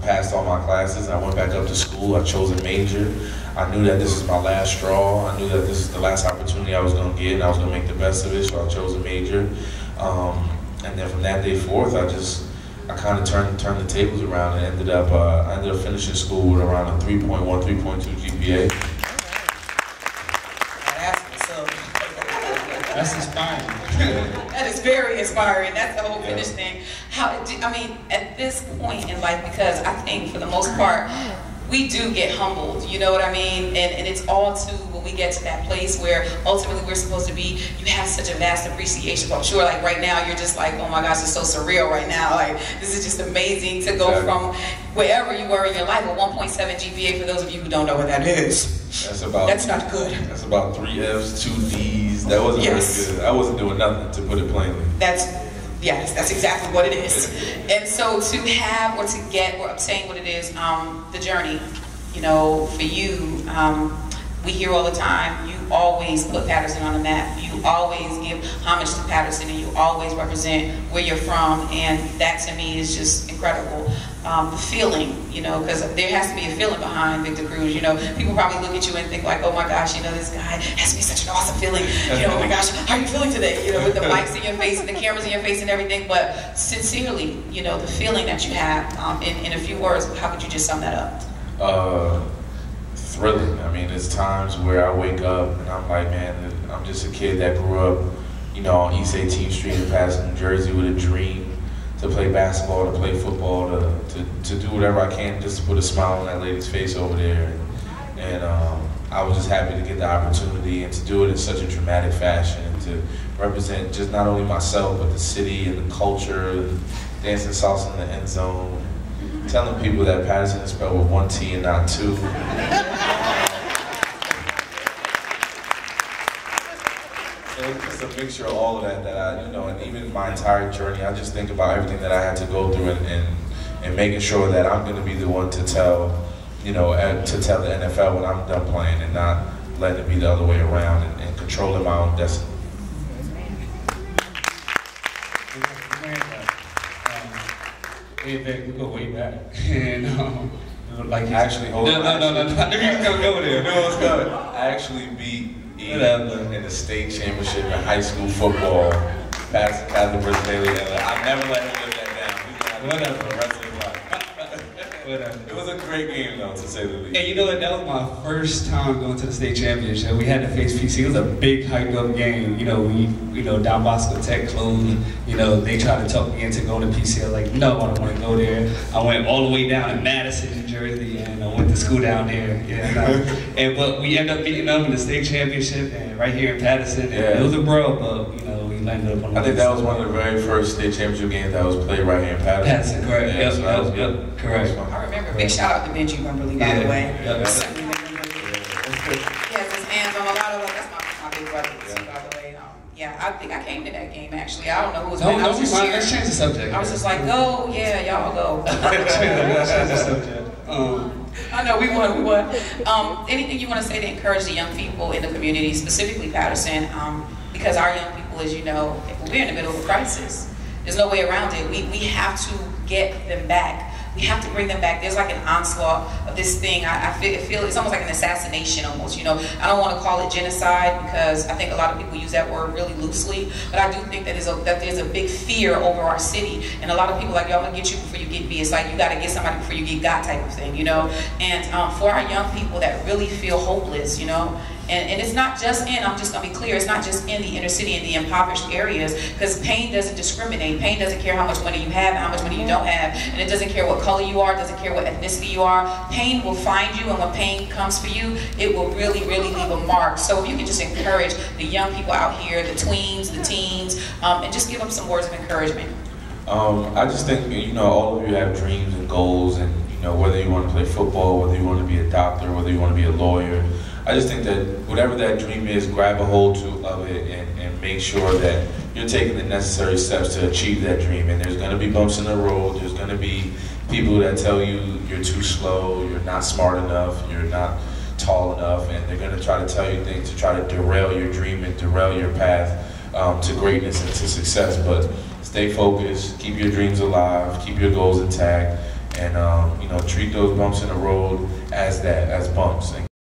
passed all my classes. I went back up to school. I chose a major. I knew that this was my last straw. I knew that this is the last opportunity I was going to get, and I was going to make the best of it, so I chose a major. And then from that day forth, I kind of turned the tables around and ended up finishing school with around a 3.1, 3.2 GPA. That's inspiring. That is very inspiring. That's the whole finish thing. I mean, at this point in life, because I think for the most part, we do get humbled, you know what I mean? And it's all to when we get to that place where ultimately we're supposed to be, you have such a vast appreciation. I'm sure like right now you're just like, oh my gosh, it's so surreal right now. Like this is just amazing to go from wherever you were in your life, a 1.7 GPA for those of you who don't know what that is. That's not good. That's about 3 Fs, 2 Ds. That wasn't very good. I wasn't doing nothing, to put it plainly. Yes, that's exactly what it is. And so to have or to get or obtain what it is, the journey, you know, for you, we hear all the time, you always put Paterson on the map. You always give homage to Paterson, and you always represent where you're from, and that to me is just incredible. The feeling, you know, because there has to be a feeling behind Victor Cruz. You know, people probably look at you and think like, oh my gosh, you know, this guy has to be such an awesome feeling. You know, oh my gosh, how are you feeling today? You know, with the mics in your face and the cameras in your face and everything. But sincerely, you know, the feeling that you have, in a few words, how could you just sum that up? Thrilling. I mean, there's times where I wake up and I'm like, man, I'm just a kid that grew up, you know, on East 18th Street in Paterson, New Jersey, with a dream to play basketball, to play football, to do whatever I can just to put a smile on that lady's face over there. And I was just happy to get the opportunity and to do it in such a dramatic fashion, and to represent just not only myself, but the city and the culture, and dancing salsa in the end zone, telling people that Paterson is spelled with 1 T and not 2. So it's just a mixture of all of that I, you know, and even my entire journey, I just think about everything that I had to go through, and making sure that I'm going to be the one to tell, you know, to tell the NFL when I'm done playing, and not letting it be the other way around, and controlling my own destiny. We go way back. And like actually, no, you can go there. No, it's good. I actually beat Ian in the state championship in high school football. Paterson Catholic versus Daily. I never let him live that down. Whatever. The rest of his life. Whatever. It was a great game, though, to say the least. And you know what? That was my first time going to the state championship. We had to face PC. It was a big hype-up game. You know, Don Bosco Tech closed. You know, they tried to talk me into going to PC. I was like, no, I don't want to go there. I went all the way down to Madison, New Jersey, and I went to school down there. Yeah, but we ended up meeting up in the state championship, and right here in Paterson. And it was a brawl, but you know, we landed up on. I think that was one of the very first state championship games that was played right here in Paterson. Correct. Yeah, so that was good. Correct. I remember. Big shout out to Benji Wimberly, by the way. Yes, his hands on a lot of them. That's my big brother, by the way. Yeah, I think I came to that game actually. I don't know who was playing. Let's change the subject. I was just like, go, yeah, y'all go. Let's change the subject. I know, we won. Anything you want to say to encourage the young people in the community, specifically Paterson, because our young people, as you know, we're in the middle of a crisis. There's no way around it. We have to get them back. We have to bring them back. There's like an onslaught of this thing. I feel it's almost like an assassination almost, you know. I don't want to call it genocide because I think a lot of people use that word really loosely, but I do think that there's a big fear over our city, and a lot of people are like, yo, I'm gonna get you before you get me. It's like you gotta get somebody before you get God type of thing, you know. And for our young people that really feel hopeless, you know, and it's not just in, I'm just going to be clear, it's not just in the inner city and the impoverished areas, because pain doesn't discriminate. Pain doesn't care how much money you have and how much money you don't have, and it doesn't care what color you are, it doesn't care what ethnicity you are. Pain will find you, and when pain comes for you, it will really, really leave a mark. So if you can just encourage the young people out here, the tweens, the teens, and just give them some words of encouragement. I just think, you know, all of you have dreams and goals, and you know, whether you want to play football, whether you want to be a doctor, whether you want to be a lawyer, I just think that whatever that dream is, grab a hold of it and make sure that you're taking the necessary steps to achieve that dream. And there's going to be bumps in the road. There's going to be people that tell you you're too slow, you're not smart enough, you're not tall enough, and they're going to try to tell you things to try to derail your dream and derail your path to greatness and to success. But stay focused, keep your dreams alive, keep your goals intact, and you know, treat those bumps in the road as that.